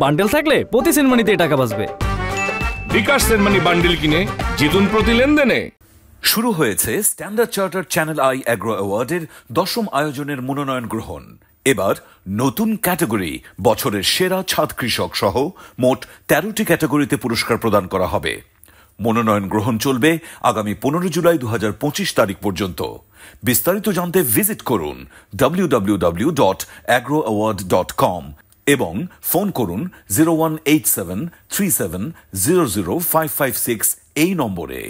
Bundle থাকলে প্রতি সেনমানিতে টাকা বাঁচবে। বিকাশ সেনমানি বান্ডেল কিনে জিতুন প্রতি লেনদেনে। শুরু হয়েছে Standard Charter Channel I Agro অ্যাওয়ার্ডের 10ম আয়োজনের মনোনয়ন গ্রহণ। এবার নতুন ক্যাটাগরি বছরের সেরা ছাদ কৃষক সহ মোট 13টি ক্যাটাগরিতে পুরস্কার প্রদান করা হবে। মনোনয়ন গ্রহণ চলবে আগামী 15 জুলাই 2025 তারিখ পর্যন্ত। বিস্তারিত জানতে ভিজিট করুন www.agroaward.com এবং ফোন করুন 018737000556 এই নম্বরে।